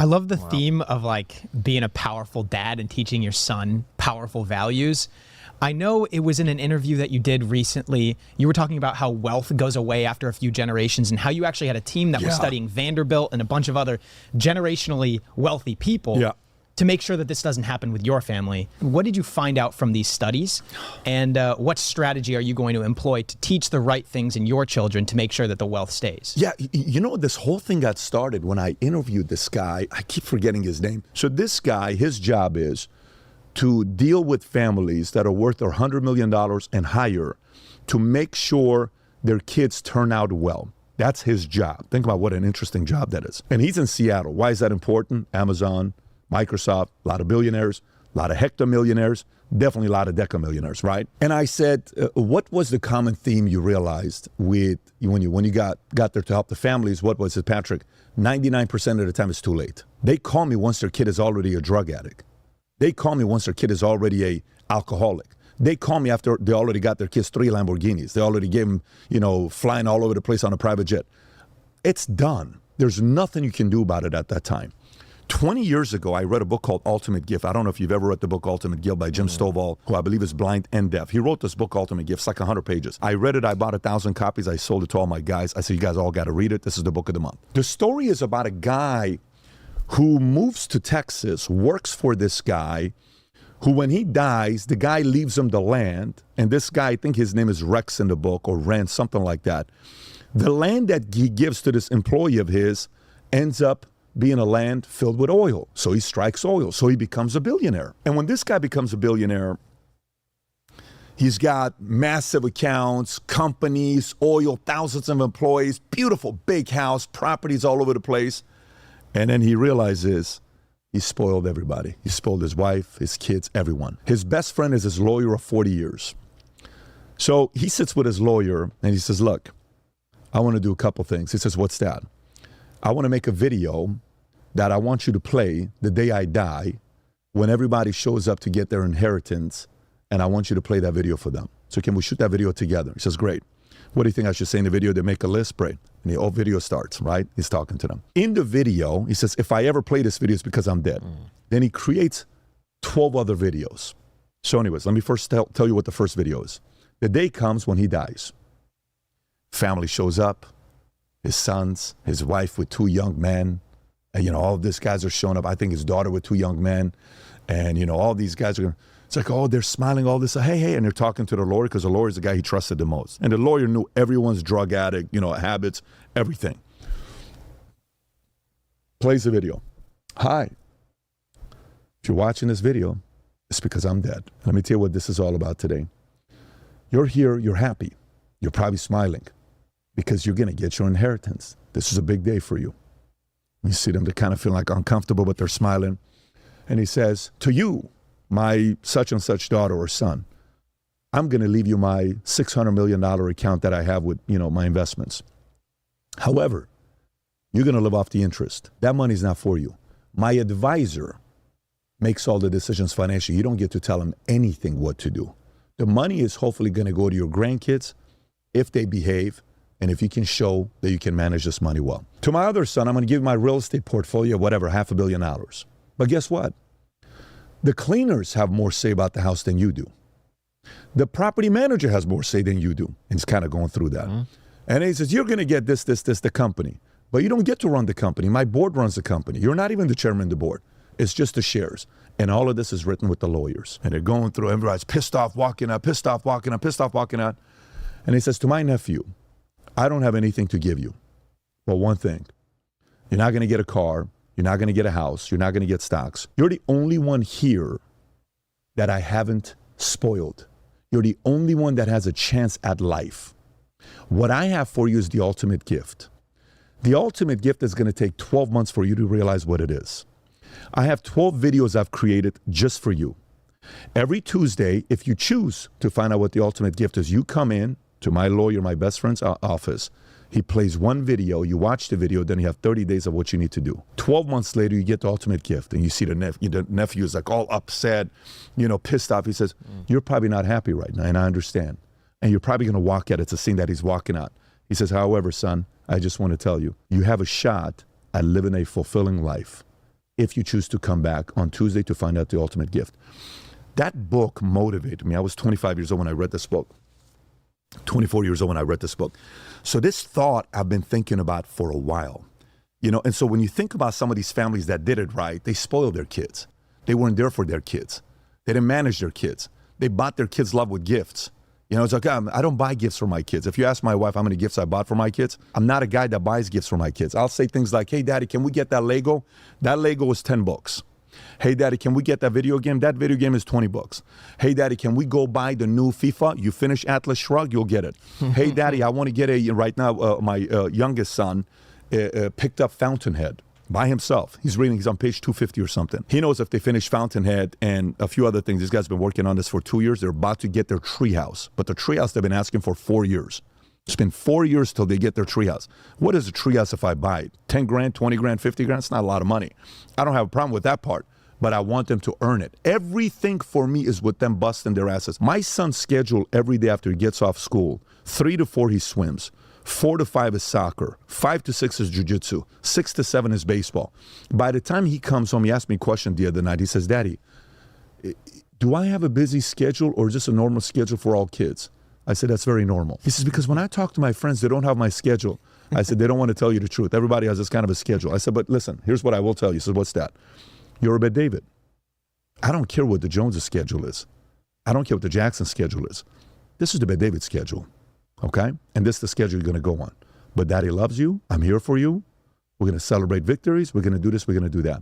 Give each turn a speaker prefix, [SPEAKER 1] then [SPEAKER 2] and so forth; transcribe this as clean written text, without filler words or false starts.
[SPEAKER 1] I love the theme of like being a powerful dad and teaching your son powerful values. I know it was in an interview that you did recently. You were talking about how wealth goes away after a few generations and how you actually had a team that was studying Vanderbilt and a bunch of other generationally wealthy people to make sure that this doesn't happen with your family. What did you find out from these studies? And what strategy are you going to employ to teach the right things in your children to make sure that the wealth stays?
[SPEAKER 2] Yeah, you know, this whole thing got started when I interviewed this guy. I keep forgetting his name. So this guy, his job is to deal with families that are worth $100 million and higher to make sure their kids turn out well. That's his job. Think about what an interesting job that is. And he's in Seattle. Why is that important? Amazon, Microsoft, a lot of billionaires, a lot of hectomillionaires, definitely a lot of decamillionaires, right? And I said, what was the common theme you realized with when you got there to help the families? What was it, Patrick? 99% of the time it's too late. They call me once their kid is already a drug addict. They call me once their kid is already a alcoholic. They call me after they already got their kids 3 Lamborghinis. They already gave them, flying all over the place on a private jet. It's done. There's nothing you can do about it at that time. 20 years ago, I read a book called Ultimate Gift. I don't know if you've ever read the book Ultimate Gift by Jim Stovall, who I believe is blind and deaf. He wrote this book, Ultimate Gift. It's like 100 pages. I read it. I bought 1,000 copies. I sold it to all my guys. I said, you guys all got to read it. This is the book of the month. The story is about a guy who moves to Texas, works for this guy, who when he dies, the guy leaves him the land. And this guy, I think his name is Rex in the book, or Rand, something like that. The land that he gives to this employee of his ends up being a land filled with oil. So he strikes oil. So he becomes a billionaire. And when this guy becomes a billionaire, he's got massive accounts, companies, oil, thousands of employees, beautiful big house, properties all over the place. And then he realizes he spoiled everybody. He spoiled his wife, his kids, everyone. His best friend is his lawyer of 40 years. So he sits with his lawyer and he says, look, I want to do a couple things. He says, what's that? I want to make a video that I want you to play the day I die when everybody shows up to get their inheritance, and I want you to play that video for them. So can we shoot that video together? He says, great. What do you think I should say in the video? They make a list, pray. And the old video starts, right? He's talking to them. In the video, he says, if I ever play this video, it's because I'm dead. Then he creates 12 other videos. So anyways, let me first tell you what the first video is. The day comes when he dies. Family shows up. His sons, his wife with 2 young men, and all of these guys are showing up. I think his daughter with 2 young men, and all these guys are. It's like, oh, they're smiling all this. Hey, and they're talking to the lawyer because the lawyer is the guy he trusted the most, and the lawyer knew everyone's drug addict, habits, everything. Plays the video. Hi. If you're watching this video, it's because I'm dead. Let me tell you what this is all about today. You're here. You're happy. You're probably smiling, because you're going to get your inheritance. This is a big day for you. You see them, they kind of feel like uncomfortable, but they're smiling. And he says, to you, my such and such daughter or son, I'm going to leave you my $600 million account that I have with, my investments. However, you're going to live off the interest. That money's not for you. My advisor makes all the decisions financially. You don't get to tell him anything what to do. The money is hopefully going to go to your grandkids if they behave, and if you can show that you can manage this money well. To my other son, I'm going to give my real estate portfolio, whatever, $500 million. But guess what? The cleaners have more say about the house than you do. The property manager has more say than you do. And he's kind of going through that. And he says, you're going to get this, the company. But you don't get to run the company. My board runs the company. You're not even the chairman of the board. It's just the shares. And all of this is written with the lawyers. And they're going through, everybody's pissed off, walking out, pissed off, walking out, pissed off, walking out. And he says, to my nephew, I don't have anything to give you. But one thing, you're not going to get a car. You're not going to get a house. You're not going to get stocks. You're the only one here that I haven't spoiled. You're the only one that has a chance at life. What I have for you is the ultimate gift. The ultimate gift is going to take 12 months for you to realize what it is. I have 12 videos I've created just for you. Every Tuesday, if you choose to find out what the ultimate gift is, you come in to my lawyer, my best friend's office. He plays one video, you watch the video, then you have 30 days of what you need to do. 12 months later, you get the ultimate gift, and you see the nephew is like all upset, pissed off. He says, you're probably not happy right now, and I understand. And you're probably going to walk out. It's a scene that he's walking out. He says, however, son, I just want to tell you, you have a shot at living a fulfilling life. if you choose to come back on Tuesday to find out the ultimate gift. That book motivated me. I was 25 years old when I read this book. 24 years old when I read this book. So this thought I've been thinking about for a while. And so when you think about some of these families that did it right, they spoiled their kids. They weren't there for their kids. They didn't manage their kids. They bought their kids' love with gifts. It's like, I don't buy gifts for my kids. If you ask my wife how many gifts I bought for my kids, I'm not a guy that buys gifts for my kids. I'll say things like, hey, Daddy, can we get that Lego? That Lego is $10. Hey, Daddy, can we get that video game? That video game is $20. Hey, Daddy, can we go buy the new FIFA? You finish Atlas Shrugged, you'll get it. Hey, Daddy, I want to get right now, my youngest son picked up Fountainhead by himself. He's on page 250 or something. He knows if they finish Fountainhead and a few other things, these guys have been working on this for 2 years. They're about to get their treehouse. But the treehouse they've been asking for 4 years. It's been 4 years till they get their treehouse. What is a treehouse if I buy it? 10 grand, 20 grand, 50 grand? It's not a lot of money. I don't have a problem with that part, but I want them to earn it. Everything for me is with them busting their asses. My son's schedule every day after he gets off school, 3 to 4 he swims. 4 to 5 is soccer, 5 to 6 is jiu-jitsu, 6 to 7 is baseball. By the time he comes home, he asked me a question the other night. He says, Daddy, do I have a busy schedule or is this a normal schedule for all kids? I said, that's very normal. He says, because when I talk to my friends, they don't have my schedule. I said, they don't want to tell you the truth. Everybody has this kind of a schedule. I said, but listen, here's what I will tell you. He said, what's that? You're a Bet David. I don't care what the Joneses' schedule is. I don't care what the Jackson schedule is. This is the Bet David schedule. Okay? And this is the schedule you're going to go on. But Daddy loves you. I'm here for you. We're going to celebrate victories. We're going to do this. We're going to do that.